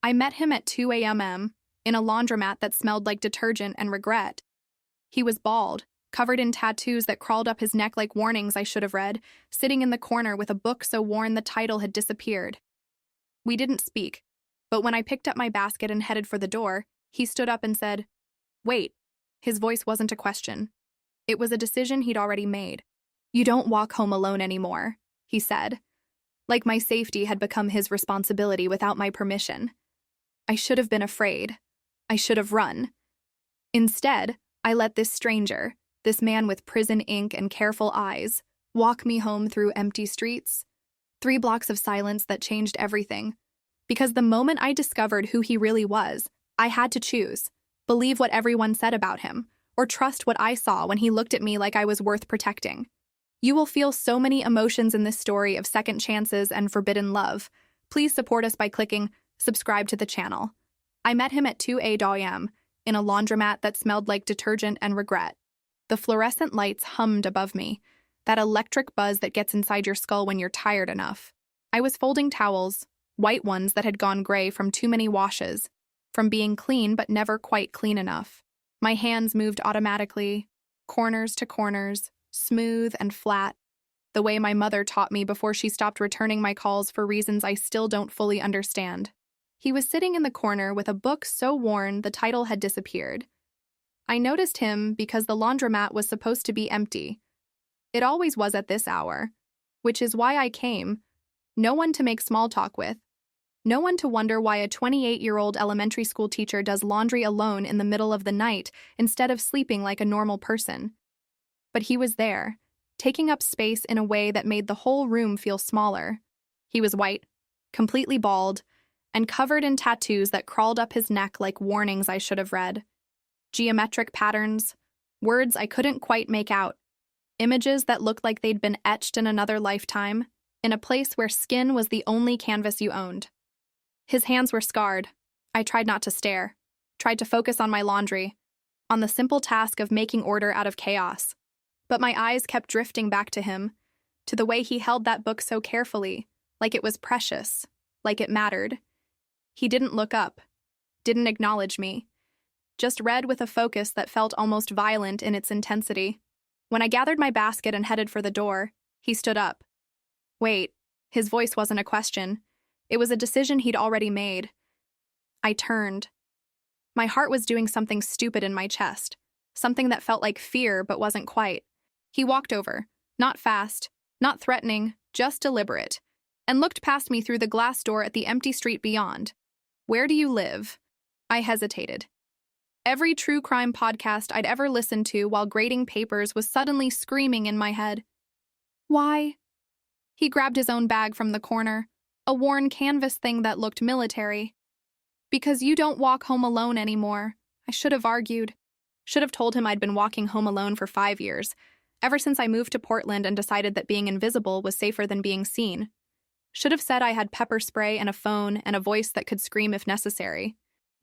I met him at 2 a.m. in a laundromat that smelled like detergent and regret. He was bald, covered in tattoos that crawled up his neck like warnings I should have read, sitting in the corner with a book so worn the title had disappeared. We didn't speak, but when I picked up my basket and headed for the door, he stood up and said, "Wait." His voice wasn't a question. It was a decision he'd already made. "You don't walk home alone anymore," he said, like my safety had become his responsibility without my permission. I should have been afraid. I should have run. Instead, I let this stranger, this man with prison ink and careful eyes, walk me home through empty streets. 3 blocks of silence that changed everything. Because the moment I discovered who he really was, I had to choose: believe what everyone said about him, or trust what I saw when he looked at me like I was worth protecting. You will feel so many emotions in this story of second chances and forbidden love. Please support us by clicking subscribe to the channel. I met him at 2 a.m. in a laundromat that smelled like detergent and regret. The fluorescent lights hummed above me, that electric buzz that gets inside your skull when you're tired enough. I was folding towels, white ones that had gone gray from too many washes, from being clean but never quite clean enough. My hands moved automatically, corners to corners, smooth and flat, the way my mother taught me before she stopped returning my calls for reasons I still don't fully understand. He was sitting in the corner with a book so worn the title had disappeared. I noticed him because the laundromat was supposed to be empty. It always was at this hour, which is why I came. No one to make small talk with. No one to wonder why a 28-year-old elementary school teacher does laundry alone in the middle of the night instead of sleeping like a normal person. But he was there, taking up space in a way that made the whole room feel smaller. He was white, completely bald, and covered in tattoos that crawled up his neck like warnings I should have read. Geometric patterns, words I couldn't quite make out, images that looked like they'd been etched in another lifetime, in a place where skin was the only canvas you owned. His hands were scarred. I tried not to stare, tried to focus on my laundry, on the simple task of making order out of chaos. But my eyes kept drifting back to him, to the way he held that book so carefully, like it was precious, like it mattered. He didn't look up, didn't acknowledge me, just read with a focus that felt almost violent in its intensity. When I gathered my basket and headed for the door, he stood up. "Wait." His voice wasn't a question. It was a decision he'd already made. I turned. My heart was doing something stupid in my chest, something that felt like fear but wasn't quite. He walked over, not fast, not threatening, just deliberate, and looked past me through the glass door at the empty street beyond. "Where do you live?" I hesitated. Every true crime podcast I'd ever listened to while grading papers was suddenly screaming in my head. "Why?" He grabbed his own bag from the corner, a worn canvas thing that looked military. "Because you don't walk home alone anymore," I should have argued. Should have told him I'd been walking home alone for 5 years, ever since I moved to Portland and decided that being invisible was safer than being seen. Should have said I had pepper spray and a phone and a voice that could scream if necessary.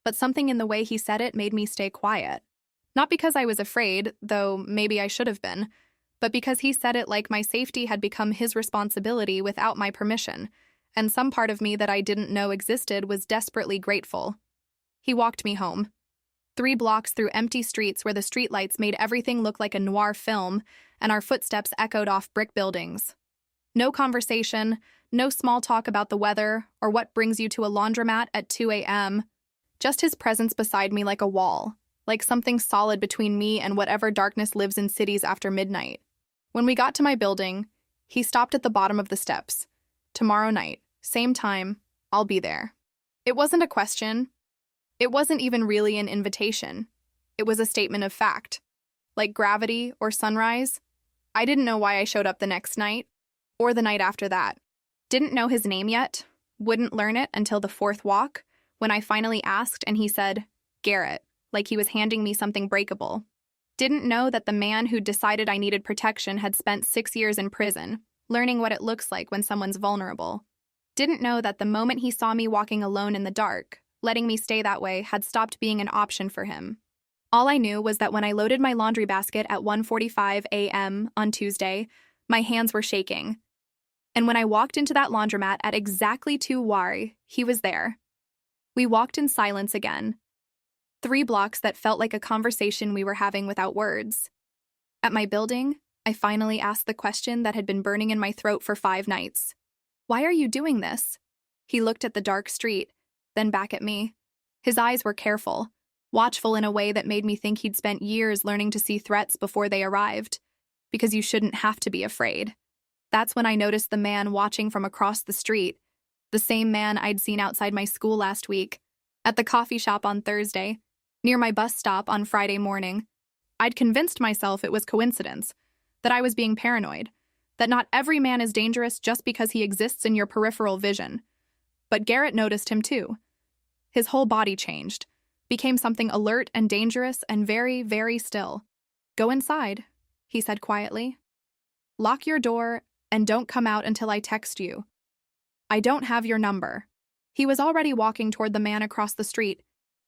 But something in the way he said it made me stay quiet. Not because I was afraid, though maybe I should have been, but because he said it like my safety had become his responsibility without my permission, and some part of me that I didn't know existed was desperately grateful. He walked me home. 3 blocks through empty streets where the streetlights made everything look like a noir film, and our footsteps echoed off brick buildings. No conversation, no small talk about the weather or what brings you to a laundromat at 2 a.m. Just his presence beside me like a wall, like something solid between me and whatever darkness lives in cities after midnight. When we got to my building, he stopped at the bottom of the steps. "Tomorrow night, same time, I'll be there." It wasn't a question. It wasn't even really an invitation. It was a statement of fact. Like gravity or sunrise, I didn't know why I showed up the next night, or the night after that. Didn't know his name yet, wouldn't learn it until the 4th walk, when I finally asked and he said, "Garrett," like he was handing me something breakable. Didn't know that the man who decided I needed protection had spent 6 years in prison, learning what it looks like when someone's vulnerable. Didn't know that the moment he saw me walking alone in the dark, letting me stay that way had stopped being an option for him. All I knew was that when I loaded my laundry basket at 1:45 a.m. on Tuesday, my hands were shaking. And when I walked into that laundromat at exactly 2 Wari, he was there. We walked in silence again. 3 blocks that felt like a conversation we were having without words. At my building, I finally asked the question that had been burning in my throat for 5 nights. Why are you doing this? He looked at the dark street, then back at me. His eyes were careful, watchful in a way that made me think he'd spent years learning to see threats before they arrived. Because you shouldn't have to be afraid. That's when I noticed the man watching from across the street, the same man I'd seen outside my school last week, at the coffee shop on Thursday, near my bus stop on Friday morning. I'd convinced myself it was coincidence, that I was being paranoid, that not every man is dangerous just because he exists in your peripheral vision. But Garrett noticed him too. His whole body changed, became something alert and dangerous and very, very still. Go inside, he said quietly. Lock your door and don't come out until I text you. I don't have your number. He was already walking toward the man across the street,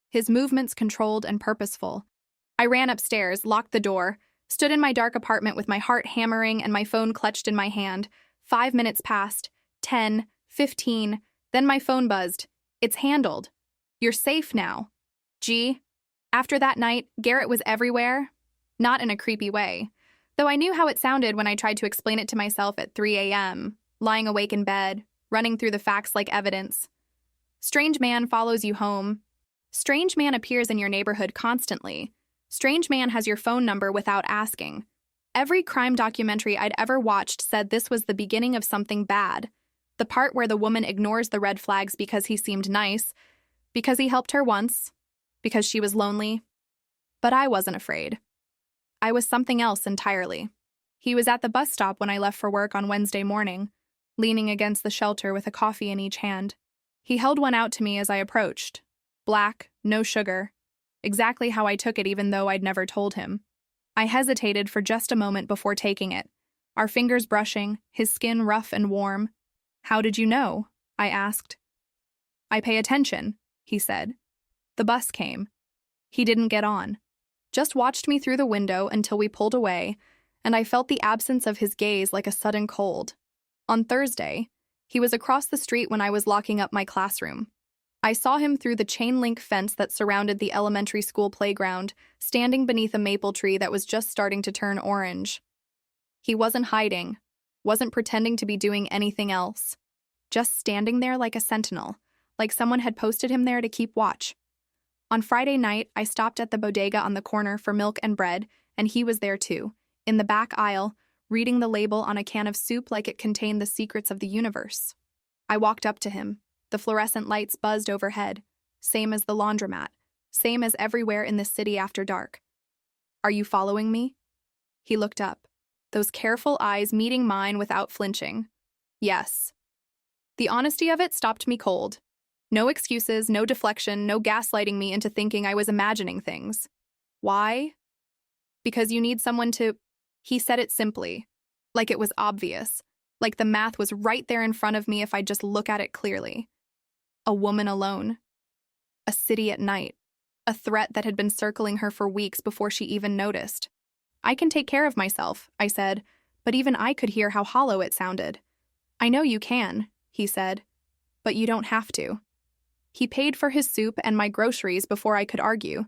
his movements controlled and purposeful. I ran upstairs, locked the door, stood in my dark apartment with my heart hammering and my phone clutched in my hand. 5 minutes passed, 10, 15, then my phone buzzed. It's handled. You're safe now. Gee. After that night, Garrett was everywhere. Not in a creepy way. Though I knew how it sounded when I tried to explain it to myself at 3 a.m., lying awake in bed, running through the facts like evidence. Strange man follows you home. Strange man appears in your neighborhood constantly. Strange man has your phone number without asking. Every crime documentary I'd ever watched said this was the beginning of something bad. The part where the woman ignores the red flags because he seemed nice, because he helped her once, because she was lonely. But I wasn't afraid. I was something else entirely. He was at the bus stop when I left for work on Wednesday morning, leaning against the shelter with a coffee in each hand. He held one out to me as I approached. Black, no sugar. Exactly how I took it even though I'd never told him. I hesitated for just a moment before taking it, our fingers brushing, his skin rough and warm. How did you know? I asked. I pay attention, he said. The bus came. He didn't get on. Just watched me through the window until we pulled away, and I felt the absence of his gaze like a sudden cold. On Thursday, he was across the street when I was locking up my classroom. I saw him through the chain-link fence that surrounded the elementary school playground, standing beneath a maple tree that was just starting to turn orange. He wasn't hiding, wasn't pretending to be doing anything else. Just standing there like a sentinel, like someone had posted him there to keep watch. On Friday night, I stopped at the bodega on the corner for milk and bread, and he was there too, in the back aisle, reading the label on a can of soup like it contained the secrets of the universe. I walked up to him. The fluorescent lights buzzed overhead, same as the laundromat, same as everywhere in the city after dark. Are you following me? He looked up, those careful eyes meeting mine without flinching. Yes. The honesty of it stopped me cold. No excuses, no deflection, no gaslighting me into thinking I was imagining things. Why? Because you need someone to... He said it simply, like it was obvious, like the math was right there in front of me if I just look at it clearly. A woman alone. A city at night. A threat that had been circling her for weeks before she even noticed. I can take care of myself, I said, but even I could hear how hollow it sounded. I know you can, he said, but you don't have to. He paid for his soup and my groceries before I could argue.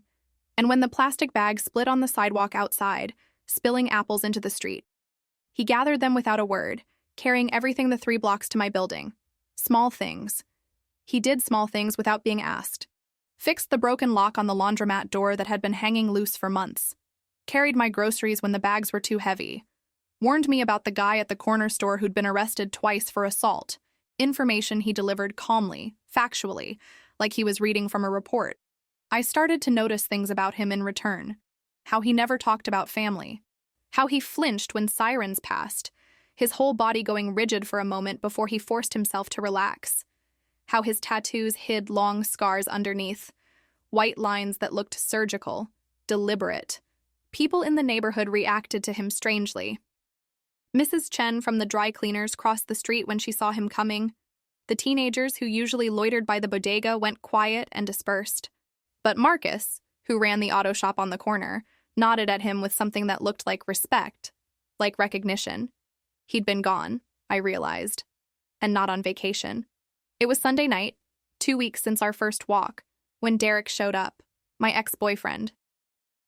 And when the plastic bag split on the sidewalk outside, spilling apples into the street, he gathered them without a word, carrying everything the 3 blocks to my building. Small things. He did small things without being asked. Fixed the broken lock on the laundromat door that had been hanging loose for months. Carried my groceries when the bags were too heavy. Warned me about the guy at the corner store who'd been arrested twice for assault. Information he delivered calmly, factually, like he was reading from a report. I started to notice things about him in return. How he never talked about family. How he flinched when sirens passed, his whole body going rigid for a moment before he forced himself to relax. How his tattoos hid long scars underneath, white lines that looked surgical, deliberate. People in the neighborhood reacted to him strangely. Mrs. Chen from the dry cleaners crossed the street when she saw him coming. The teenagers who usually loitered by the bodega went quiet and dispersed. But Marcus, who ran the auto shop on the corner, nodded at him with something that looked like respect, like recognition. He'd been gone, I realized, and not on vacation. It was Sunday night, 2 weeks since our first walk, when Derek showed up, my ex-boyfriend.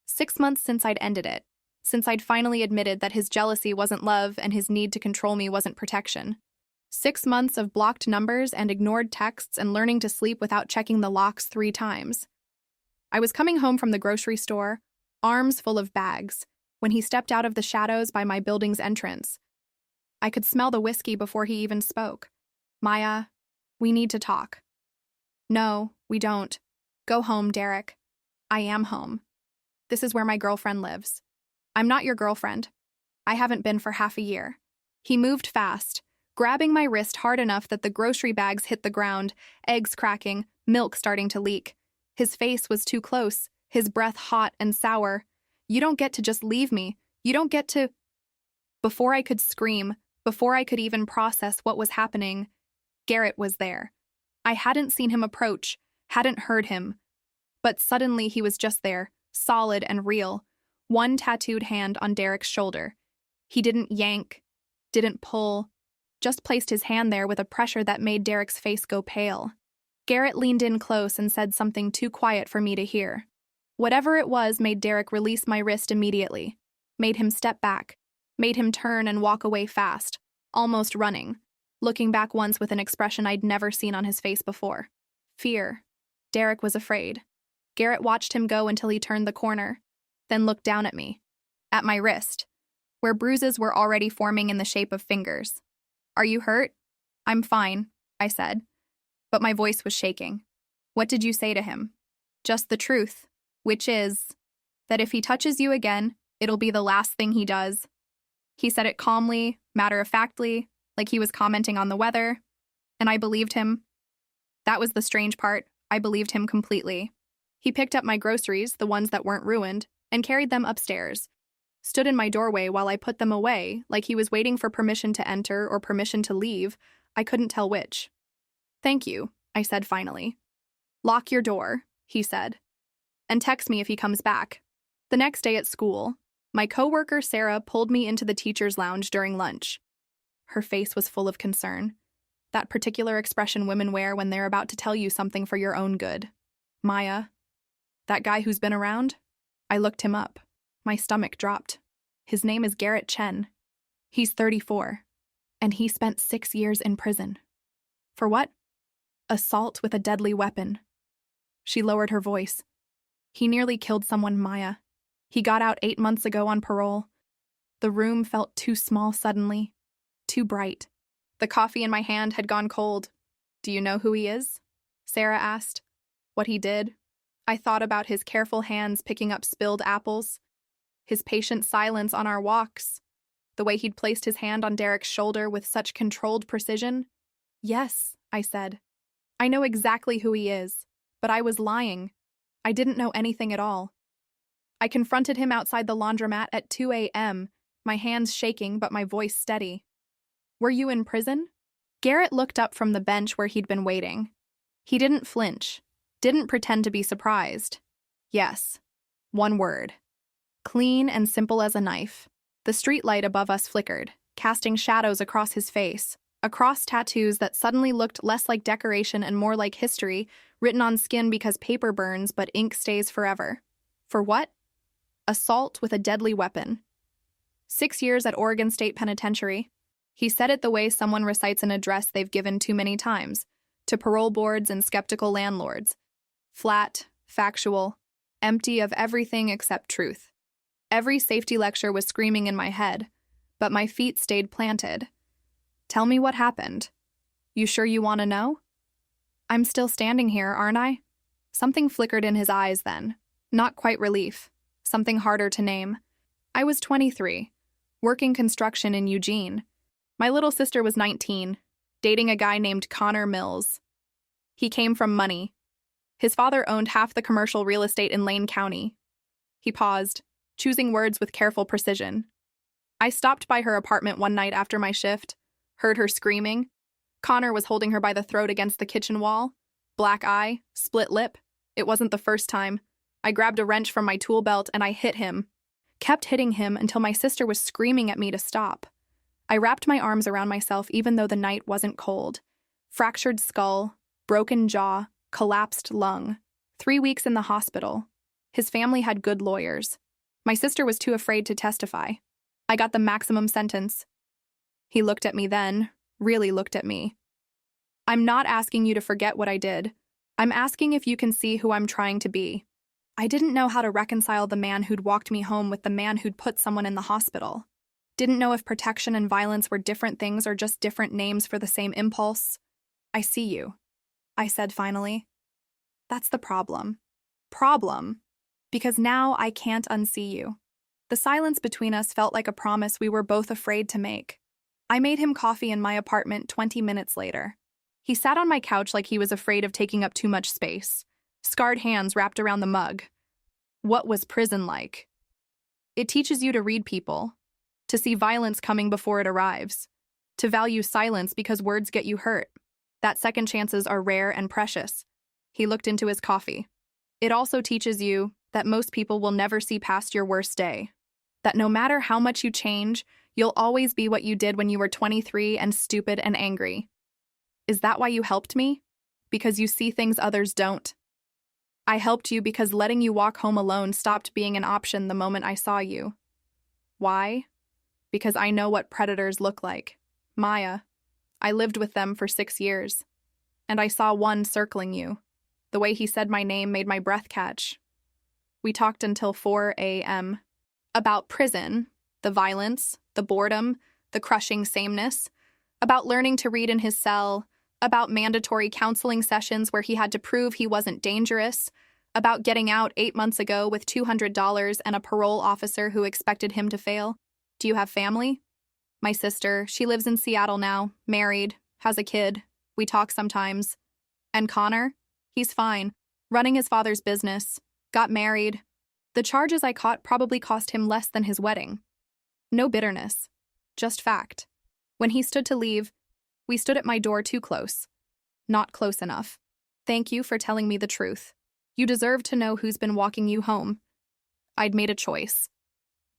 6 months since I'd ended it, since I'd finally admitted that his jealousy wasn't love and his need to control me wasn't protection. 6 months of blocked numbers and ignored texts and learning to sleep without checking the locks 3 times. I was coming home from the grocery store, arms full of bags, when he stepped out of the shadows by my building's entrance. I could smell the whiskey before he even spoke. "Maya, we need to talk." "No, we don't. Go home, Derek." "I am home. This is where my girlfriend lives." "I'm not your girlfriend. I haven't been for half a year." He moved fast, grabbing my wrist hard enough that the grocery bags hit the ground, eggs cracking, milk starting to leak. His face was too close, his breath hot and sour. "You don't get to just leave me. You don't get to—" Before I could scream, before I could even process what was happening, Garrett was there. I hadn't seen him approach, hadn't heard him. But suddenly he was just there, solid and real, one tattooed hand on Derek's shoulder. He didn't yank, didn't pull, just placed his hand there with a pressure that made Derek's face go pale. Garrett leaned in close and said something too quiet for me to hear. Whatever it was made Derek release my wrist immediately, made him step back, made him turn and walk away fast, almost running, looking back once with an expression I'd never seen on his face before. Fear. Derek was afraid. Garrett watched him go until he turned the corner, then looked down at me, at my wrist, where bruises were already forming in the shape of fingers. "Are you hurt?" "I'm fine," I said, but my voice was shaking. "What did you say to him?" "Just the truth, which is that if he touches you again, it'll be the last thing he does." He said it calmly, matter-of-factly, like he was commenting on the weather, and I believed him. That was the strange part. I believed him completely. He picked up my groceries, the ones that weren't ruined, and carried them upstairs. Stood in my doorway while I put them away, like he was waiting for permission to enter or permission to leave. I couldn't tell which. "Thank you," I said finally. "Lock your door," he said, "and text me if he comes back." The next day at school, my coworker Sarah pulled me into the teacher's lounge during lunch. Her face was full of concern. That particular expression women wear when they're about to tell you something for your own good. "Maya, that guy who's been around?" I looked him up. My stomach dropped. His name is Garrett Chen. He's 34, and he spent 6 years in prison. For what? Assault with a deadly weapon. She lowered her voice. He nearly killed someone, Maya. He got out 8 months ago on parole. The room felt too small suddenly, too bright. The coffee in my hand had gone cold. "Do you know who he is?" Sarah asked. What he did? I thought about his careful hands picking up spilled apples, his patient silence on our walks, the way he'd placed his hand on Derek's shoulder with such controlled precision. "Yes," I said. "I know exactly who he is, but I was lying. I didn't know anything at all." I confronted him outside the laundromat at 2 a.m., my hands shaking but my voice steady. "Were you in prison?" Garrett looked up from the bench where he'd been waiting. He didn't flinch, didn't pretend to be surprised. "Yes." One word. Clean and simple as a knife. The streetlight above us flickered, casting shadows across his face, across tattoos that suddenly looked less like decoration and more like history, written on skin because paper burns but ink stays forever. For what? Assault with a deadly weapon. 6 years at Oregon State Penitentiary. He said it the way someone recites an address they've given too many times, to parole boards and skeptical landlords. Flat, factual, empty of everything except truth. Every safety lecture was screaming in my head, but my feet stayed planted. "Tell me what happened. You sure you want to know?" "I'm still standing here, aren't I?" Something flickered in his eyes then. Not quite relief. Something harder to name. I was 23, working construction in Eugene. My little sister was 19, dating a guy named Connor Mills. He came from money. His father owned half the commercial real estate in Lane County. He paused, choosing words with careful precision. I stopped by her apartment one night after my shift, heard her screaming. Connor was holding her by the throat against the kitchen wall. Black eye, split lip. It wasn't the first time. I grabbed a wrench from my tool belt and I hit him. Kept hitting him until my sister was screaming at me to stop. I wrapped my arms around myself even though the night wasn't cold. Fractured skull, Broken jaw, collapsed lung, 3 weeks in the hospital. His family had good lawyers. My sister was too afraid to testify. I got the maximum sentence. He looked at me then, really looked at me. I'm not asking you to forget what I did. I'm asking if you can see who I'm trying to be. I didn't know how to reconcile the man who'd walked me home with the man who'd put someone in the hospital. Didn't know if protection and violence were different things or just different names for the same impulse. I see you, I said finally. That's the problem. Because now I can't unsee you. The silence between us felt like a promise we were both afraid to make. I made him coffee in my apartment 20 minutes later. He sat on my couch like he was afraid of taking up too much space, scarred hands wrapped around the mug. What was prison like? It teaches you to read people, to see violence coming before it arrives, to value silence because words get you hurt, that second chances are rare and precious. He looked into his coffee. It also teaches you that most people will never see past your worst day, that no matter how much you change, you'll always be what you did when you were 23 and stupid and angry. Is that why you helped me? Because you see things others don't. I helped you because letting you walk home alone stopped being an option the moment I saw you. Why? Because I know what predators look like. Maya. I lived with them for 6 years. And I saw one circling you. The way he said my name made my breath catch. We talked until 4 a.m. About prison, the violence, the boredom, the crushing sameness, about learning to read in his cell, about mandatory counseling sessions where he had to prove he wasn't dangerous, about getting out 8 months ago with $200 and a parole officer who expected him to fail. Do you have family? My sister, she lives in Seattle now, married, has a kid. We talk sometimes. And Connor? He's fine, running his father's business, got married. The charges I caught probably cost him less than his wedding. No bitterness, just fact. When he stood to leave, we stood at my door too close. Not close enough. Thank you for telling me the truth. You deserve to know who's been walking you home. I'd made a choice.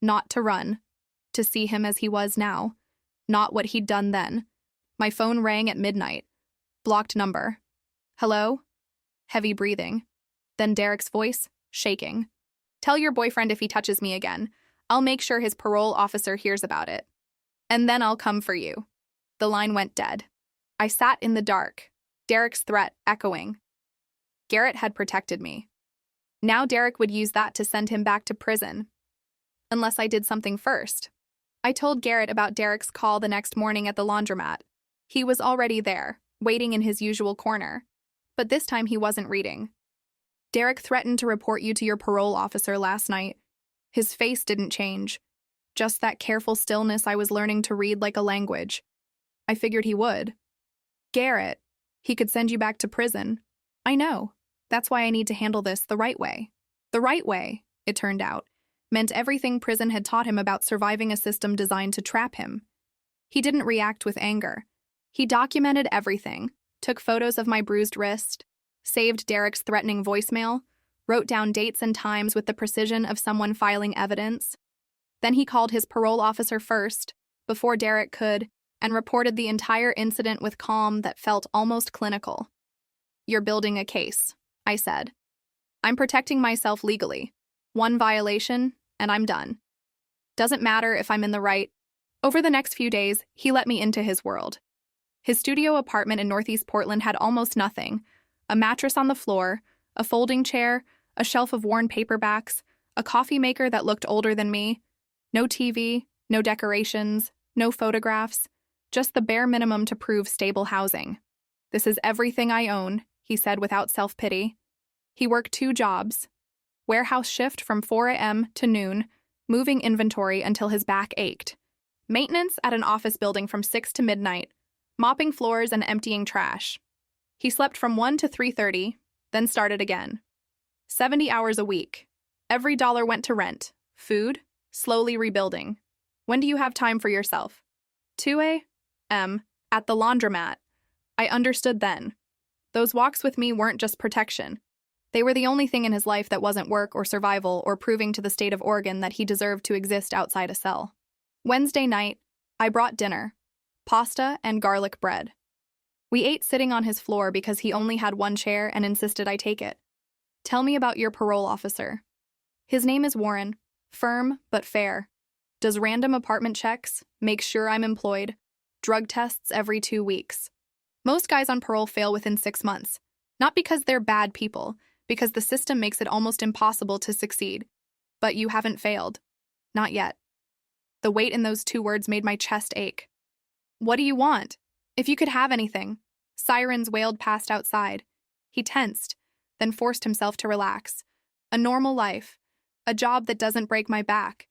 Not to run. To see him as he was now. Not what he'd done then. My phone rang at midnight. Blocked number. Hello? Heavy breathing. Then Derek's voice, shaking. Tell your boyfriend if he touches me again. I'll make sure his parole officer hears about it. And then I'll come for you. The line went dead. I sat in the dark, Derek's threat echoing. Garrett had protected me. Now Derek would use that to send him back to prison. Unless I did something first. I told Garrett about Derek's call the next morning at the laundromat. He was already there, waiting in his usual corner. But this time he wasn't reading. Derek threatened to report you to your parole officer last night. His face didn't change. Just that careful stillness I was learning to read like a language. I figured he would. Garrett, he could send you back to prison. I know. That's why I need to handle this the right way. The right way, it turned out, meant everything prison had taught him about surviving a system designed to trap him. He didn't react with anger. He documented everything, took photos of my bruised wrist, saved Derek's threatening voicemail, wrote down dates and times with the precision of someone filing evidence. Then he called his parole officer first, before Derek could, and reported the entire incident with calm that felt almost clinical. You're building a case, I said. I'm protecting myself legally. One violation, and I'm done. Doesn't matter if I'm in the right. Over the next few days, he let me into his world. His studio apartment in Northeast Portland had almost nothing. A mattress on the floor, a folding chair, a shelf of worn paperbacks, a coffee maker that looked older than me. No TV, no decorations, no photographs, just the bare minimum to prove stable housing. This is everything I own, he said without self-pity. He worked 2 jobs. Warehouse shift from 4 a.m. to noon, moving inventory until his back ached. Maintenance at an office building from 6 to midnight, mopping floors and emptying trash. He slept from 1 to 3:30, then started again. 70 hours a week. Every dollar went to rent, food, slowly rebuilding. When do you have time for yourself? 2 a.m. at the laundromat. I understood then. Those walks with me weren't just protection. They were the only thing in his life that wasn't work or survival or proving to the state of Oregon that he deserved to exist outside a cell. Wednesday night, I brought dinner, pasta and garlic bread. We ate sitting on his floor because he only had one chair and insisted I take it. Tell me about your parole officer. His name is Warren. Firm, but fair. Does random apartment checks, makes sure I'm employed, drug tests every 2 weeks. Most guys on parole fail within 6 months. Not because they're bad people, because the system makes it almost impossible to succeed. But you haven't failed. Not yet. The weight in those 2 words made my chest ache. What do you want? If you could have anything. Sirens wailed past outside. He tensed, then forced himself to relax. A normal life. A job that doesn't break my back.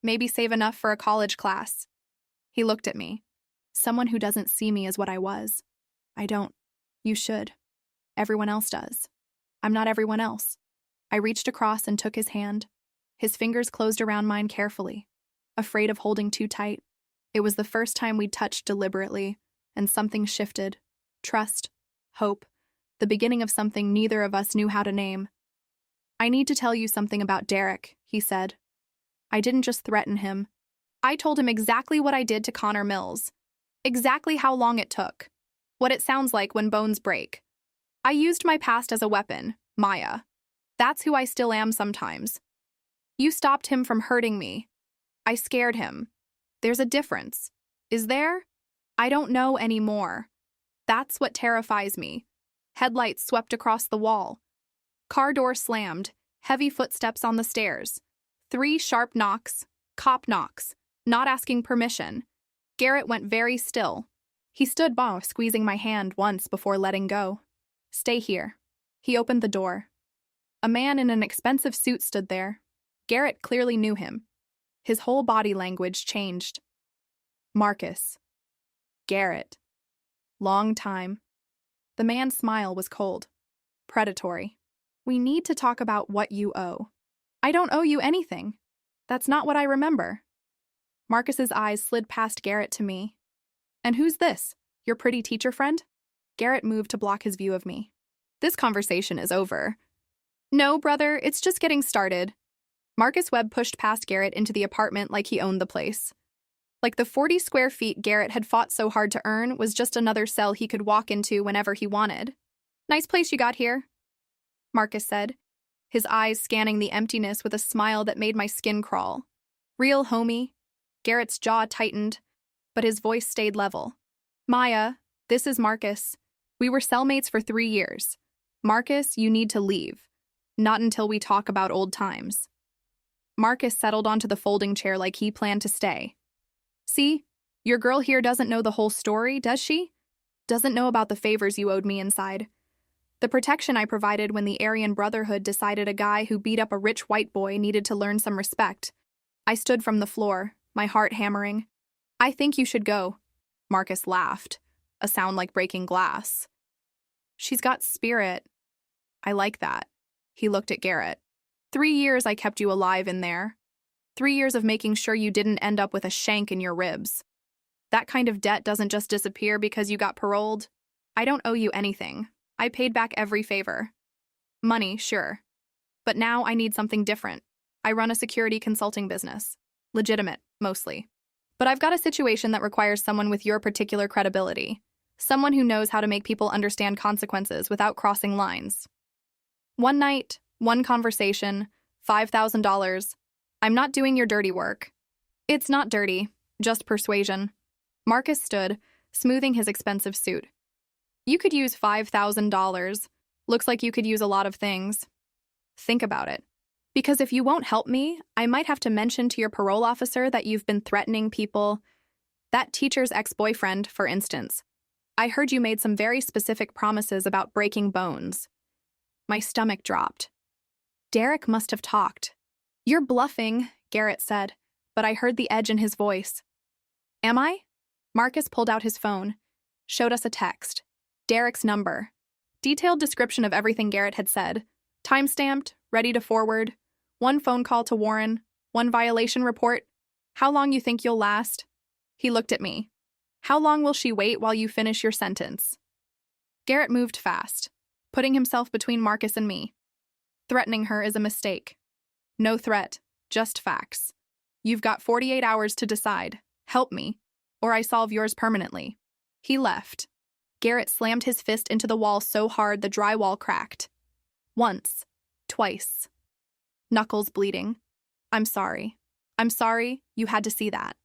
Maybe save enough for a college class. He looked at me. Someone who doesn't see me as what I was. I don't. You should. Everyone else does. I'm not everyone else. I reached across and took his hand. His fingers closed around mine carefully, afraid of holding too tight. It was the first time we'd touched deliberately, and something shifted. Trust, hope, the beginning of something neither of us knew how to name. I need to tell you something about Derek, he said. I didn't just threaten him. I told him exactly what I did to Connor Mills. Exactly how long it took. What it sounds like when bones break. I used my past as a weapon, Maya. That's who I still am sometimes. You stopped him from hurting me. I scared him. There's a difference. Is there? I don't know anymore. That's what terrifies me. Headlights swept across the wall. Car door slammed, heavy footsteps on the stairs. 3 sharp knocks, cop knocks, not asking permission. Garrett went very still. He stood by, squeezing my hand once before letting go. Stay here. He opened the door. A man in an expensive suit stood there. Garrett clearly knew him. His whole body language changed. Marcus. Garrett. Long time. The man's smile was cold. Predatory. We need to talk about what you owe. I don't owe you anything. That's not what I remember. Marcus's eyes slid past Garrett to me. And who's this? Your pretty teacher friend? Garrett moved to block his view of me. This conversation is over. No, brother, it's just getting started. Marcus Webb pushed past Garrett into the apartment like he owned the place. Like the 40 square feet Garrett had fought so hard to earn was just another cell he could walk into whenever he wanted. Nice place you got here, Marcus said, his eyes scanning the emptiness with a smile that made my skin crawl. Real homey. Garrett's jaw tightened, but his voice stayed level. Maya, this is Marcus. We were cellmates for 3 years. Marcus, you need to leave. Not until we talk about old times. Marcus settled onto the folding chair like he planned to stay. See, your girl here doesn't know the whole story, does she? Doesn't know about the favors you owed me inside. The protection I provided when the Aryan Brotherhood decided a guy who beat up a rich white boy needed to learn some respect. I stood from the floor, my heart hammering. I think you should go. Marcus laughed, a sound like breaking glass. She's got spirit. I like that. He looked at Garrett. 3 years I kept you alive in there. 3 years of making sure you didn't end up with a shank in your ribs. That kind of debt doesn't just disappear because you got paroled. I don't owe you anything. I paid back every favor. Money, sure. But now I need something different. I run a security consulting business. Legitimate, mostly. But I've got a situation that requires someone with your particular credibility. Someone who knows how to make people understand consequences without crossing lines. One night, one conversation, $5,000. I'm not doing your dirty work. It's not dirty, just persuasion. Marcus stood, smoothing his expensive suit. You could use $5,000. Looks like you could use a lot of things. Think about it. Because if you won't help me, I might have to mention to your parole officer that you've been threatening people. That teacher's ex-boyfriend, for instance. I heard you made some very specific promises about breaking bones. My stomach dropped. Derek must have talked. You're bluffing, Garrett said, but I heard the edge in his voice. Am I? Marcus pulled out his phone, showed us a text. Derek's number. Detailed description of everything Garrett had said. Time-stamped, ready to forward. 1 phone call to Warren. 1 violation report. How long you think you'll last? He looked at me. How long will she wait while you finish your sentence? Garrett moved fast, putting himself between Marcus and me. Threatening her is a mistake. No threat, just facts. You've got 48 hours to decide. Help me, or I solve yours permanently. He left. Garrett slammed his fist into the wall so hard the drywall cracked. Once. Twice. Knuckles bleeding. I'm sorry. I'm sorry you had to see that.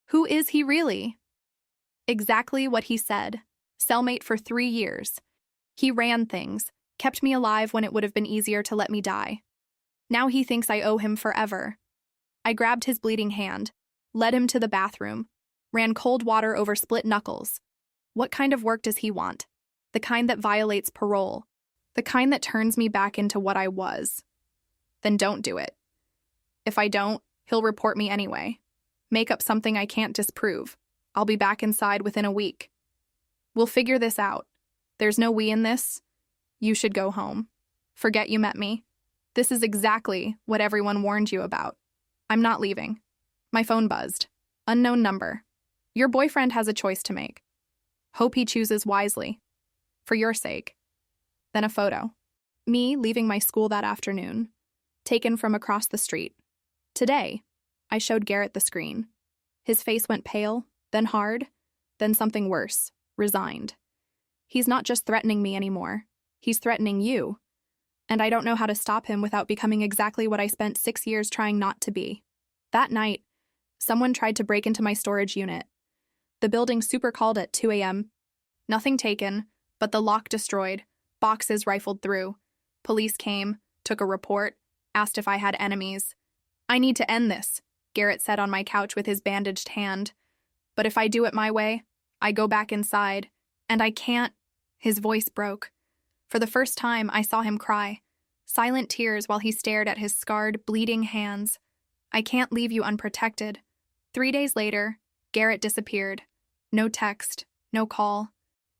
Who is he really? Exactly what he said. Cellmate for 3 years. He ran things, kept me alive when it would have been easier to let me die. Now he thinks I owe him forever. I grabbed his bleeding hand, led him to the bathroom, ran cold water over split knuckles. What kind of work does he want? The kind that violates parole. The kind that turns me back into what I was. Then don't do it. If I don't, he'll report me anyway. Make up something I can't disprove. I'll be back inside within a week. We'll figure this out. There's no we in this. You should go home. Forget you met me. This is exactly what everyone warned you about. I'm not leaving. My phone buzzed. Unknown number. Your boyfriend has a choice to make. Hope he chooses wisely. For your sake. Then a photo. Me leaving my school that afternoon. Taken from across the street. Today, I showed Garrett the screen. His face went pale, then hard, then something worse, resigned. He's not just threatening me anymore. He's threatening you. And I don't know how to stop him without becoming exactly what I spent 6 years trying not to be. That night, someone tried to break into my storage unit. The building super called at 2 a.m. Nothing taken, but the lock destroyed, boxes rifled through. Police came, took a report, asked if I had enemies. I need to end this, Garrett said on my couch with his bandaged hand. But if I do it my way, I go back inside, and I can't. His voice broke. For the first time, I saw him cry, silent tears while he stared at his scarred, bleeding hands. I can't leave you unprotected. 3 days later, Garrett disappeared. No text, no call.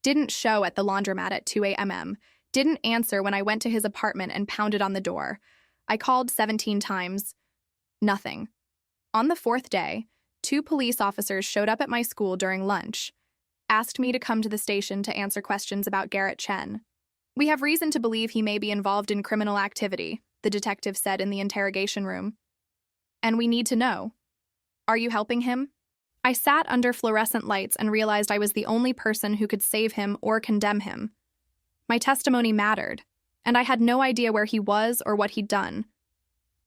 Didn't show at the laundromat at 2 a.m. Didn't answer when I went to his apartment and pounded on the door. I called 17 times. Nothing. On the 4th day, 2 police officers showed up at my school during lunch, asked me to come to the station to answer questions about Garrett Chen. We have reason to believe he may be involved in criminal activity, the detective said in the interrogation room. And we need to know. Are you helping him? I sat under fluorescent lights and realized I was the only person who could save him or condemn him. My testimony mattered, and I had no idea where he was or what he'd done.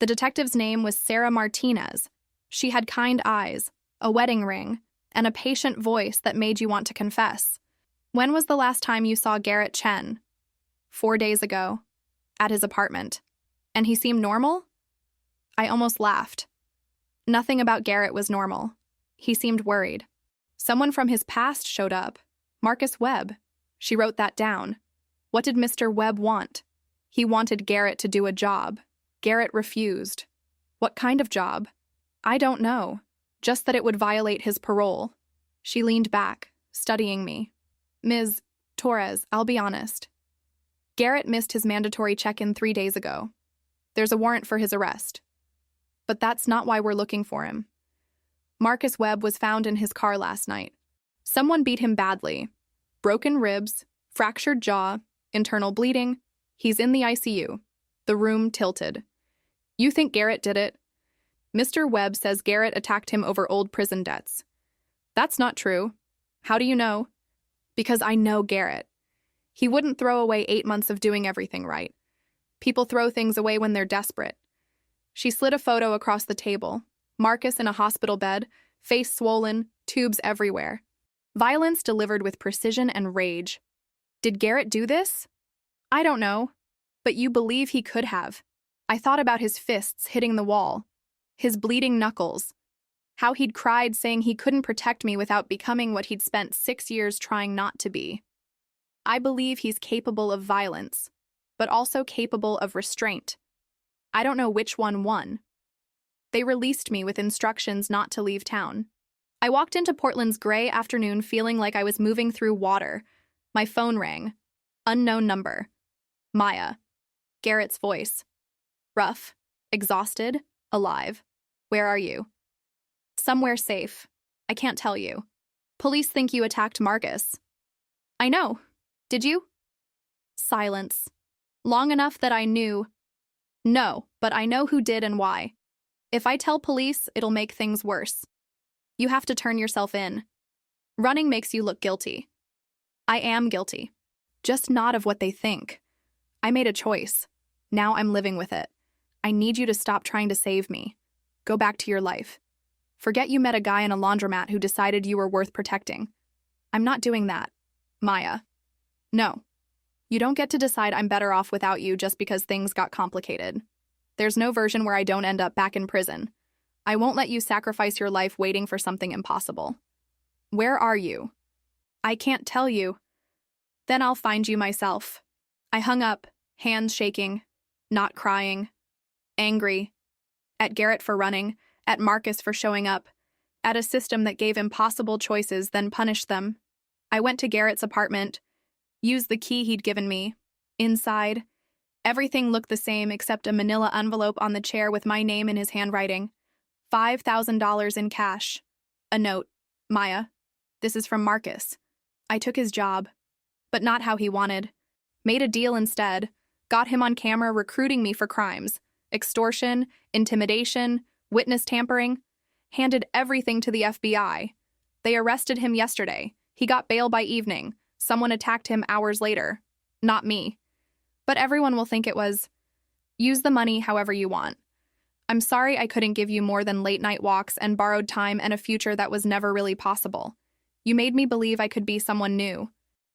The detective's name was Sarah Martinez. She had kind eyes, a wedding ring, and a patient voice that made you want to confess. When was the last time you saw Garrett Chen? 4 days ago, at his apartment. And he seemed normal? I almost laughed. Nothing about Garrett was normal. He seemed worried. Someone from his past showed up. Marcus Webb. She wrote that down. What did Mr. Webb want? He wanted Garrett to do a job. Garrett refused. What kind of job? I don't know. Just that it would violate his parole. She leaned back, studying me. Ms. Torres, I'll be honest. Garrett missed his mandatory check-in 3 days ago. There's a warrant for his arrest. But that's not why we're looking for him. Marcus Webb was found in his car last night. Someone beat him badly. Broken ribs, fractured jaw, internal bleeding. He's in the ICU. The room tilted. You think Garrett did it? Mr. Webb says Garrett attacked him over old prison debts. That's not true. How do you know? Because I know Garrett. He wouldn't throw away 8 months of doing everything right. People throw things away when they're desperate. She slid a photo across the table. Marcus in a hospital bed, face swollen, tubes everywhere. Violence delivered with precision and rage. Did Garrett do this? I don't know. But you believe he could have. I thought about his fists hitting the wall. His bleeding knuckles. How he'd cried saying he couldn't protect me without becoming what he'd spent 6 years trying not to be. I believe he's capable of violence, but also capable of restraint. I don't know which one won. They released me with instructions not to leave town. I walked into Portland's gray afternoon feeling like I was moving through water. My phone rang. Unknown number. Maya. Garrett's voice. Rough, exhausted, alive. Where are you? Somewhere safe. I can't tell you. Police think you attacked Marcus. I know. Did you? Silence. Long enough that I knew. No, but I know who did and why. If I tell police, it'll make things worse. You have to turn yourself in. Running makes you look guilty. I am guilty. Just not of what they think. I made a choice. Now I'm living with it. I need you to stop trying to save me. Go back to your life. Forget you met a guy in a laundromat who decided you were worth protecting. I'm not doing that, Maya. No. You don't get to decide I'm better off without you just because things got complicated. There's no version where I don't end up back in prison. I won't let you sacrifice your life waiting for something impossible. Where are you? I can't tell you. Then I'll find you myself. I hung up, hands shaking, not crying, angry. At Garrett for running, at Marcus for showing up, at a system that gave impossible choices then punished them. I went to Garrett's apartment, used the key he'd given me. Inside, everything looked the same except a manila envelope on the chair with my name in his handwriting. $5,000 in cash. A note. Maya, this is from Marcus. I took his job, but not how he wanted. Made a deal instead. Got him on camera recruiting me for crimes. Extortion, intimidation, witness tampering. Handed everything to the FBI. They arrested him yesterday. He got bail by evening. Someone attacked him hours later. Not me. But everyone will think it was. Use the money however you want. I'm sorry I couldn't give you more than late-night walks and borrowed time and a future that was never really possible. You made me believe I could be someone new.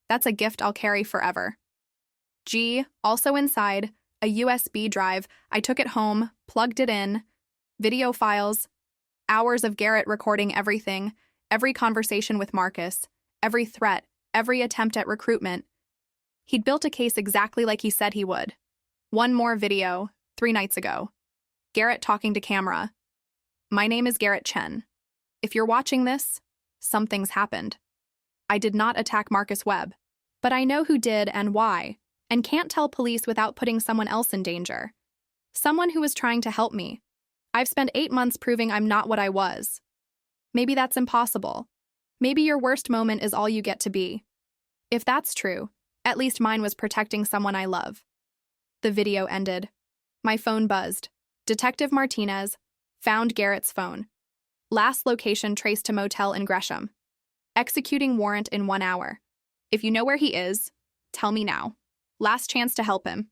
That's a gift I'll carry forever. G, also inside, a USB drive. I took it home, plugged it in, video files, hours of Garrett recording everything, every conversation with Marcus, every threat, every attempt at recruitment. He'd built a case exactly like he said he would. One more video, 3 nights ago. Garrett talking to camera. My name is Garrett Chen. If you're watching this, something's happened. I did not attack Marcus Webb, but I know who did and why, and can't tell police without putting someone else in danger. Someone who was trying to help me. I've spent 8 months proving I'm not what I was. Maybe that's impossible. Maybe your worst moment is all you get to be. If that's true, at least mine was protecting someone I love. The video ended. My phone buzzed. Detective Martinez found Garrett's phone. Last location traced to motel in Gresham. Executing warrant in 1 hour. If you know where he is, tell me now. Last chance to help him.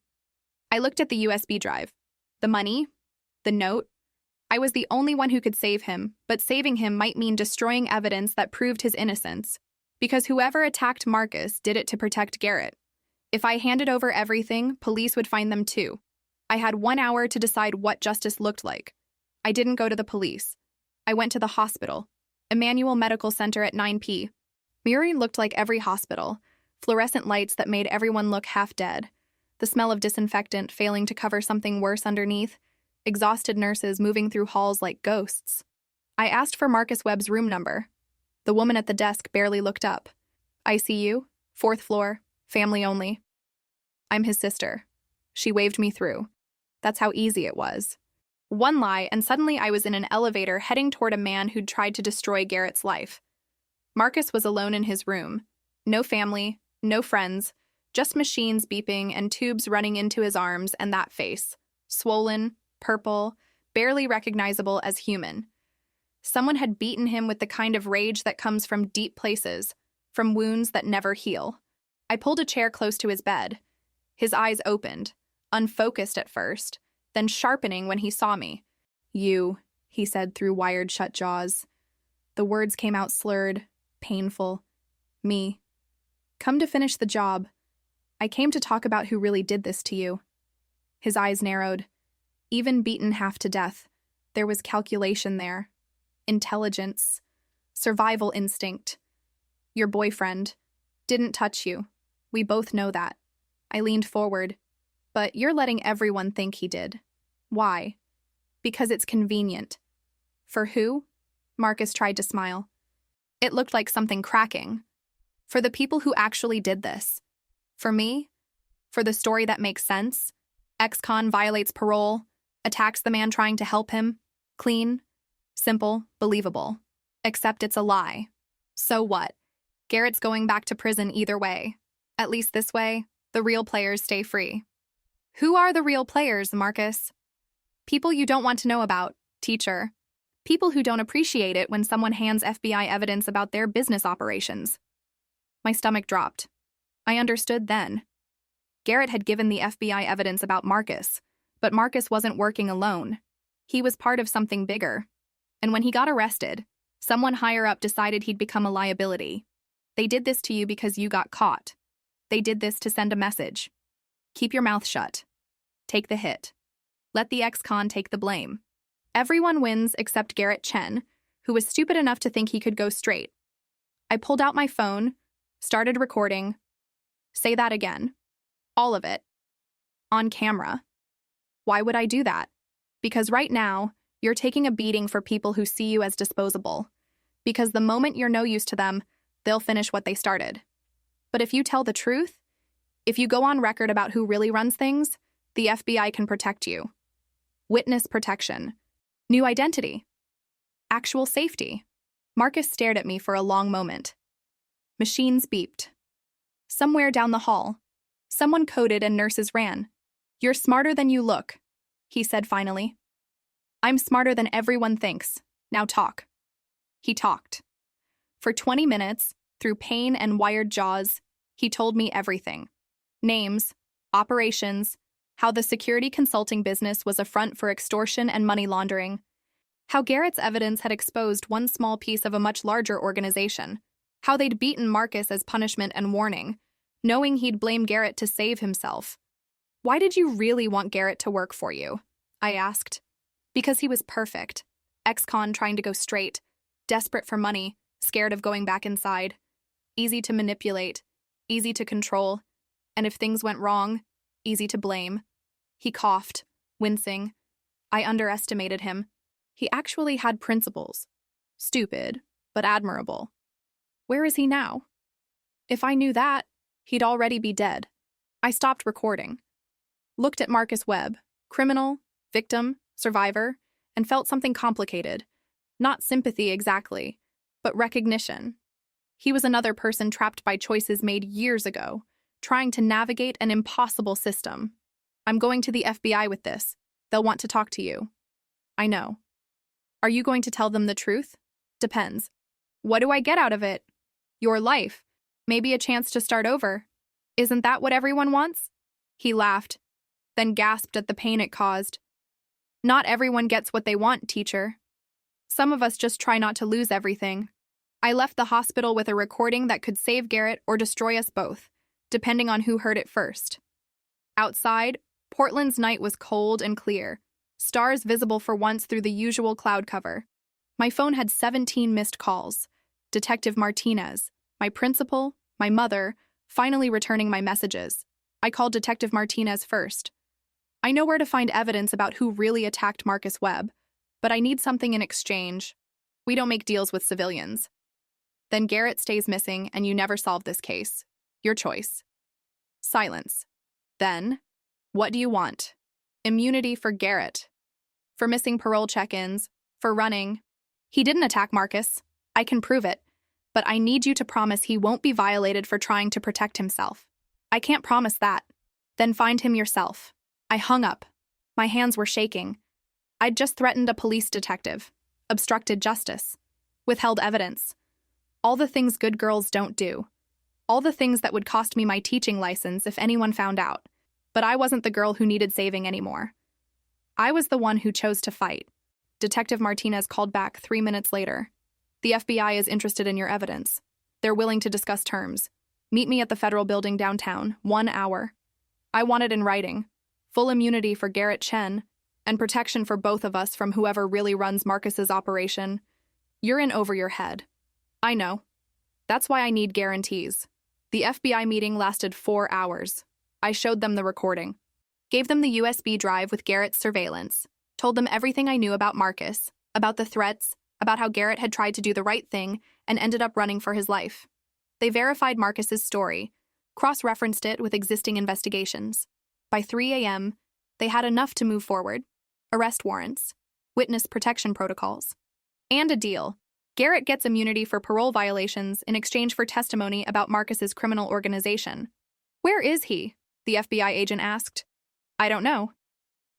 I looked at the USB drive. The money, the note. I was the only one who could save him, but saving him might mean destroying evidence that proved his innocence. Because whoever attacked Marcus did it to protect Garrett. If I handed over everything, police would find them too. I had 1 hour to decide what justice looked like. I didn't go to the police. I went to the hospital. Emmanuel Medical Center at 9 p. Muri looked like every hospital. Fluorescent lights that made everyone look half dead. The smell of disinfectant failing to cover something worse underneath. Exhausted nurses moving through halls like ghosts. I asked for Marcus Webb's room number. The woman at the desk barely looked up. ICU, 4th floor, family only. I'm his sister. She waved me through. That's how easy it was. One lie, and suddenly I was in an elevator heading toward a man who'd tried to destroy Garrett's life. Marcus was alone in his room. No family, no friends, just machines beeping and tubes running into his arms and that face. Swollen, purple, barely recognizable as human. Someone had beaten him with the kind of rage that comes from deep places, from wounds that never heal. I pulled a chair close to his bed. His eyes opened, unfocused at first, then sharpening when he saw me. You, he said through wired shut jaws. The words came out slurred, painful. Me. Come to finish the job. I came to talk about who really did this to you. His eyes narrowed. Even beaten half to death, there was calculation there. Intelligence. Survival instinct. Your boyfriend didn't touch you. We both know that. I leaned forward. But you're letting everyone think he did. Why? Because it's convenient. For who? Marcus tried to smile. It looked like something cracking. For the people who actually did this. For me? For the story that makes sense? Ex-con violates parole, attacks the man trying to help him. Clean, simple, believable. Except it's a lie. So what? Garrett's going back to prison either way. At least this way, the real players stay free. Who are the real players, Marcus? People you don't want to know about, teacher. People who don't appreciate it when someone hands FBI evidence about their business operations. My stomach dropped. I understood then. Garrett had given the FBI evidence about Marcus, but Marcus wasn't working alone. He was part of something bigger. And when he got arrested, someone higher up decided he'd become a liability. They did this to you because you got caught. They did this to send a message. Keep your mouth shut. Take the hit. Let the ex-con take the blame. Everyone wins except Garrett Chen, who was stupid enough to think he could go straight. I pulled out my phone, started recording. Say that again. All of it. On camera. Why would I do that? Because right now, you're taking a beating for people who see you as disposable. Because the moment you're no use to them, they'll finish what they started. But if you tell the truth, if you go on record about who really runs things, the FBI can protect you. Witness protection. New identity. Actual safety. Marcus stared at me for a long moment. Machines beeped. Somewhere down the hall, someone coded and nurses ran. You're smarter than you look, he said finally. I'm smarter than everyone thinks. Now talk. He talked. For 20 minutes, through pain and wired jaws, he told me everything. Names, operations, how the security consulting business was a front for extortion and money laundering, how Garrett's evidence had exposed one small piece of a much larger organization, how they'd beaten Marcus as punishment and warning, knowing he'd blame Garrett to save himself. Why did you really want Garrett to work for you? I asked. Because he was perfect. Ex-con trying to go straight, desperate for money, scared of going back inside. Easy to manipulate, easy to control, and if things went wrong, easy to blame. He coughed, wincing. I underestimated him. He actually had principles. Stupid, but admirable. Where is he now? If I knew that, he'd already be dead. I stopped recording. Looked at Marcus Webb, criminal, victim, survivor, and felt something complicated. Not sympathy exactly, but recognition. He was another person trapped by choices made years ago, trying to navigate an impossible system. I'm going to the FBI with this. They'll want to talk to you. I know. Are you going to tell them the truth? Depends. What do I get out of it? Your life. Maybe a chance to start over. Isn't that what everyone wants? He laughed, then gasped at the pain it caused. Not everyone gets what they want, teacher. Some of us just try not to lose everything. I left the hospital with a recording that could save Garrett or destroy us both, depending on who heard it first. Outside, Portland's night was cold and clear, stars visible for once through the usual cloud cover. My phone had 17 missed calls. Detective Martinez, my principal, my mother, finally returning my messages. I called Detective Martinez first. I know where to find evidence about who really attacked Marcus Webb, but I need something in exchange. We don't make deals with civilians. Then Garrett stays missing and you never solve this case. Your choice. Silence. Then, what do you want? Immunity for Garrett. For missing parole check-ins. For running. He didn't attack Marcus. I can prove it. But I need you to promise he won't be violated for trying to protect himself. I can't promise that. Then find him yourself. I hung up. My hands were shaking. I'd just threatened a police detective. Obstructed justice. Withheld evidence. All the things good girls don't do. All the things that would cost me my teaching license if anyone found out. But I wasn't the girl who needed saving anymore. I was the one who chose to fight. Detective Martinez called back 3 minutes later. The FBI is interested in your evidence. They're willing to discuss terms. Meet me at the federal building downtown, 1 hour. I want it in writing. Full immunity for Garrett Chen, and protection for both of us from whoever really runs Marcus's operation. You're in over your head. I know. That's why I need guarantees. The FBI meeting lasted 4 hours. I showed them the recording. Gave them the USB drive with Garrett's surveillance. Told them everything I knew about Marcus, about the threats, about how Garrett had tried to do the right thing and ended up running for his life. They verified Marcus's story, cross-referenced it with existing investigations. By 3 a.m., they had enough to move forward. Arrest warrants, witness protection protocols, and a deal. Garrett gets immunity for parole violations in exchange for testimony about Marcus's criminal organization. Where is he? The FBI agent asked. I don't know.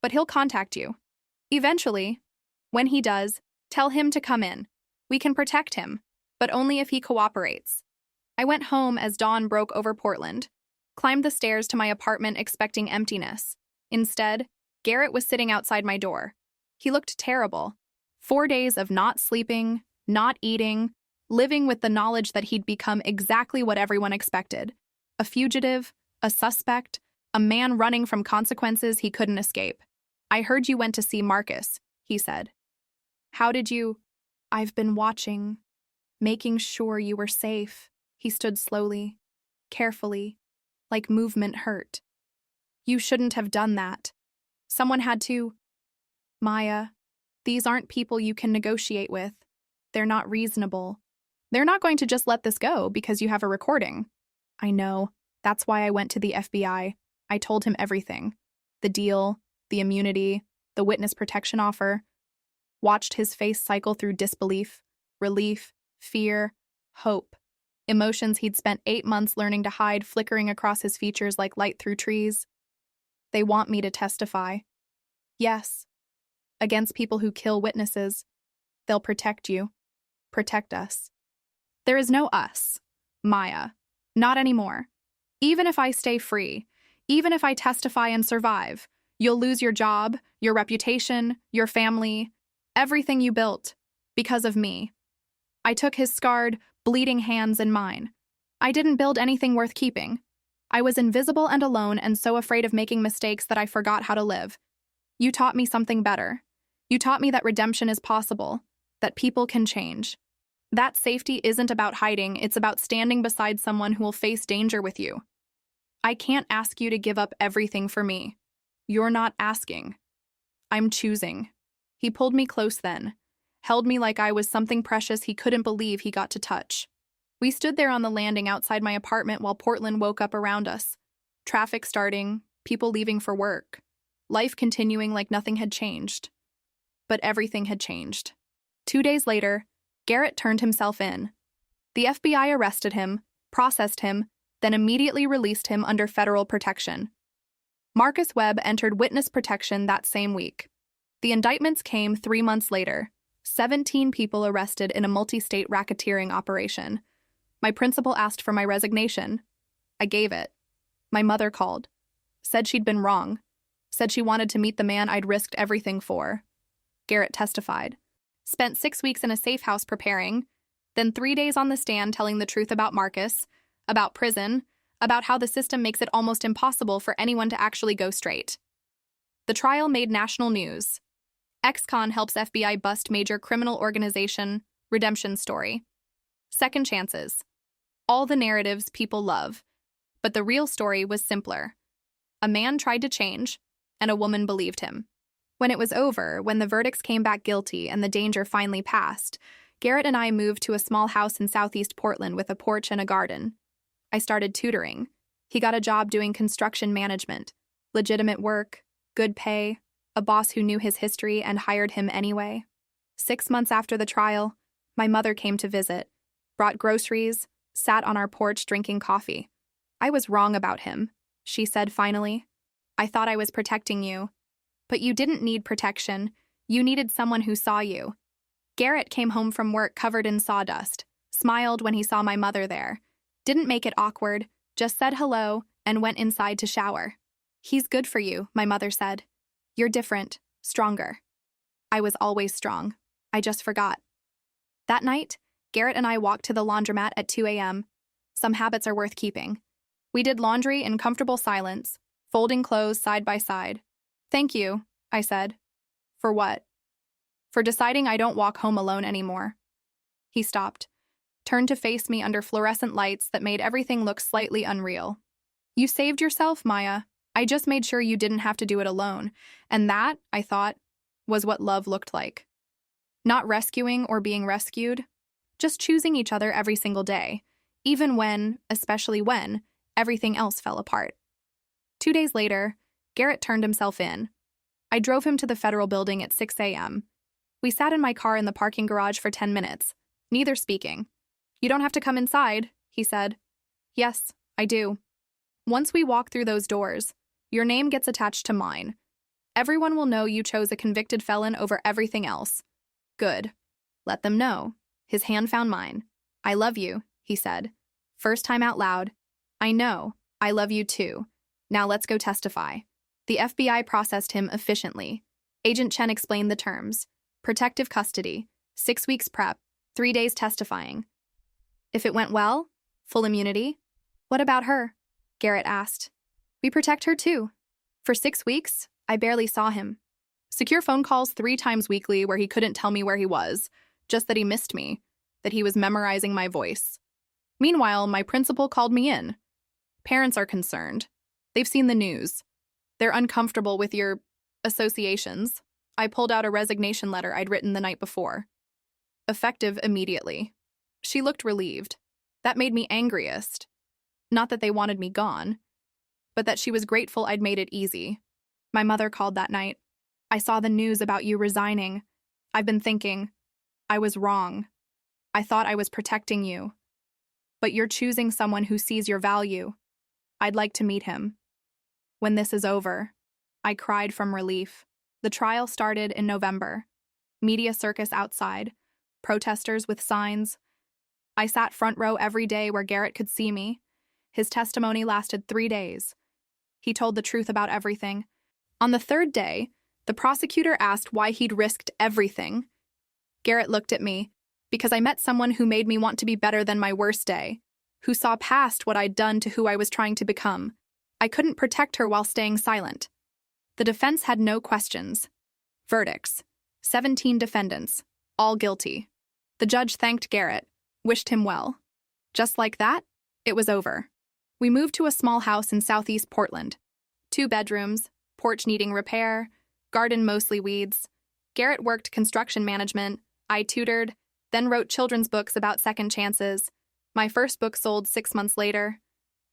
But he'll contact you. Eventually. When he does, tell him to come in. We can protect him, but only if he cooperates. I went home as dawn broke over Portland, climbed the stairs to my apartment expecting emptiness. Instead, Garrett was sitting outside my door. He looked terrible. 4 days of not sleeping, not eating, living with the knowledge that he'd become exactly what everyone expected. A fugitive, a suspect, a man running from consequences he couldn't escape. "I heard you went to see Marcus," he said. "How did you—" "I've been watching, making sure you were safe." He stood slowly, carefully, like movement hurt. "You shouldn't have done that. Someone had to—" "Maya, these aren't people you can negotiate with. They're not reasonable. They're not going to just let this go because you have a recording." "I know. That's why I went to the FBI. I told him everything. The deal, the immunity, the witness protection offer." Watched his face cycle through disbelief, relief, fear, hope. Emotions he'd spent 8 months learning to hide flickering across his features like light through trees. "They want me to testify." "Yes. Against people who kill witnesses. They'll protect you. Protect us." "There is no us, Maya. Not anymore. Even if I stay free, even if I testify and survive, you'll lose your job, your reputation, your family, everything you built, because of me." I took his scarred, bleeding hands in mine. "I didn't build anything worth keeping. I was invisible and alone and so afraid of making mistakes that I forgot how to live. You taught me something better. You taught me that redemption is possible, that people can change. That safety isn't about hiding, it's about standing beside someone who will face danger with you. I can't ask you to give up everything for me. You're not asking. I'm choosing." He pulled me close then, held me like I was something precious he couldn't believe he got to touch. We stood there on the landing outside my apartment while Portland woke up around us. Traffic starting, people leaving for work. Life continuing like nothing had changed. But everything had changed. 2 days later, Garrett turned himself in. The FBI arrested him, processed him, then immediately released him under federal protection. Marcus Webb entered witness protection that same week. The indictments came 3 months later. 17 people arrested in a multi-state racketeering operation. My principal asked for my resignation. I gave it. My mother called. Said she'd been wrong. Said she wanted to meet the man I'd risked everything for. Garrett testified. Spent 6 weeks in a safe house preparing, then 3 days on the stand telling the truth about Marcus, about prison, about how the system makes it almost impossible for anyone to actually go straight. The trial made national news. Ex-con helps FBI bust major criminal organization, redemption story. Second chances. All the narratives people love. But the real story was simpler. A man tried to change, and a woman believed him. When it was over, when the verdicts came back guilty and the danger finally passed, Garrett and I moved to a small house in southeast Portland with a porch and a garden. I started tutoring. He got a job doing construction management. Legitimate work, good pay, a boss who knew his history and hired him anyway. 6 months after the trial, my mother came to visit, brought groceries, sat on our porch drinking coffee. "I was wrong about him," she said finally. "I thought I was protecting you. But you didn't need protection. You needed someone who saw you." Garrett came home from work covered in sawdust, smiled when he saw my mother there, didn't make it awkward, just said hello and went inside to shower. "He's good for you," my mother said. "You're different, stronger." I was always strong. I just forgot. That night, Garrett and I walked to the laundromat at 2 a.m. Some habits are worth keeping. We did laundry in comfortable silence, folding clothes side by side. "Thank you," I said. "For what?" "For deciding I don't walk home alone anymore." He stopped, turned to face me under fluorescent lights that made everything look slightly unreal. "You saved yourself, Maya. I just made sure you didn't have to do it alone. And that, I thought, was what love looked like. Not rescuing or being rescued, just choosing each other every single day, even when, especially when, everything else fell apart." 2 days later, Garrett turned himself in. I drove him to the federal building at 6 a.m. We sat in my car in the parking garage for 10 minutes, neither speaking. "You don't have to come inside," he said. "Yes, I do. Once we walk through those doors, your name gets attached to mine. Everyone will know you chose a convicted felon over everything else." "Good. Let them know." His hand found mine. "I love you," he said. First time out loud. I know. I love you too. Now let's go testify. The FBI processed him efficiently. Agent Chen explained the terms. Protective custody, 6 weeks prep, 3 days testifying. If it went well, full immunity. What about her? Garrett asked. We protect her too. For 6 weeks, I barely saw him. Secure phone calls 3 times weekly where he couldn't tell me where he was, just that he missed me, that he was memorizing my voice. Meanwhile, my principal called me in. Parents are concerned. They've seen the news. They're uncomfortable with your associations. I pulled out a resignation letter I'd written the night before. Effective immediately. She looked relieved. That made me angriest. Not that they wanted me gone, but that she was grateful I'd made it easy. My mother called that night. I saw the news about you resigning. I've been thinking, I was wrong. I thought I was protecting you. But you're choosing someone who sees your value. I'd like to meet him. When this is over, I cried from relief. The trial started in November. Media circus outside. Protesters with signs. I sat front row every day where Garrett could see me. His testimony lasted 3 days. He told the truth about everything. On the 3rd day, the prosecutor asked why he'd risked everything. Garrett looked at me, because I met someone who made me want to be better than my worst day, who saw past what I'd done to who I was trying to become. I couldn't protect her while staying silent. The defense had no questions. Verdicts. 17 defendants, all guilty. The judge thanked Garrett, wished him well. Just like that, it was over. We moved to a small house in southeast Portland. 2 bedrooms, porch needing repair, garden mostly weeds. Garrett worked construction management. I tutored, then wrote children's books about second chances. My first book sold 6 months later.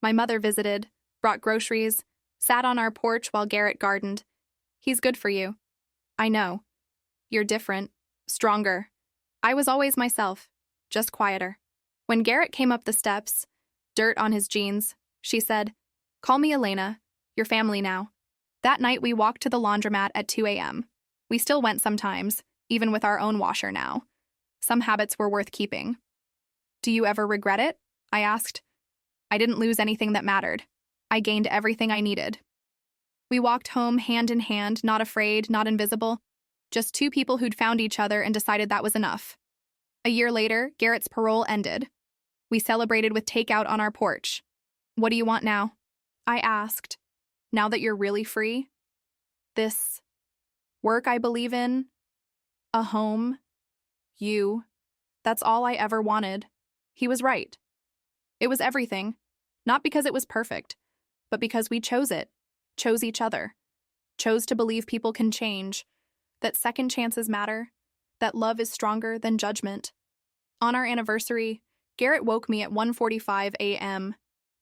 My mother visited, brought groceries, sat on our porch while Garrett gardened. He's good for you. I know. You're different, stronger. I was always myself, just quieter. When Garrett came up the steps, dirt on his jeans, she said, "Call me Elena, your family now." That night we walked to the laundromat at 2 a.m. We still went sometimes, even with our own washer now. Some habits were worth keeping. Do you ever regret it? I asked. I didn't lose anything that mattered. I gained everything I needed. We walked home hand in hand, not afraid, not invisible. Just 2 people who'd found each other and decided that was enough. A year later, Garrett's parole ended. We celebrated with takeout on our porch. What do you want now? I asked. Now that you're really free? This work I believe in? A home? You? That's all I ever wanted. He was right. It was everything. Not because it was perfect, but because we chose it, chose each other, chose to believe people can change, that second chances matter, that love is stronger than judgment. On our anniversary, Garrett woke me at 1:45 a.m.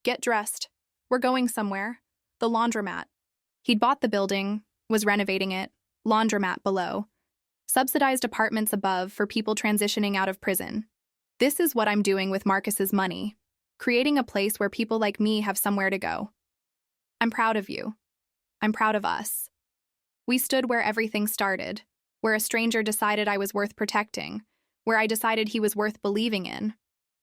Get dressed. We're going somewhere. The laundromat. He'd bought the building, was renovating it, laundromat below. Subsidized apartments above for people transitioning out of prison. This is what I'm doing with Marcus's money, creating a place where people like me have somewhere to go. I'm proud of you. I'm proud of us. We stood where everything started, where a stranger decided I was worth protecting, where I decided he was worth believing in.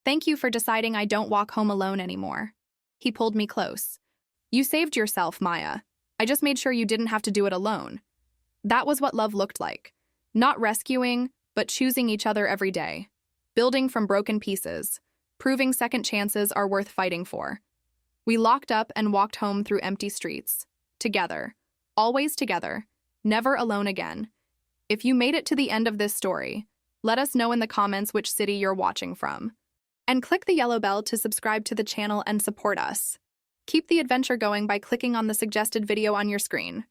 Thank you for deciding I don't walk home alone anymore. He pulled me close. You saved yourself, Maya. I just made sure you didn't have to do it alone. That was what love looked like. Not rescuing, but choosing each other every day. Building from broken pieces. Proving second chances are worth fighting for. We locked up and walked home through empty streets. Together. Always together. Never alone again. If you made it to the end of this story, let us know in the comments which city you're watching from. And click the yellow bell to subscribe to the channel and support us. Keep the adventure going by clicking on the suggested video on your screen.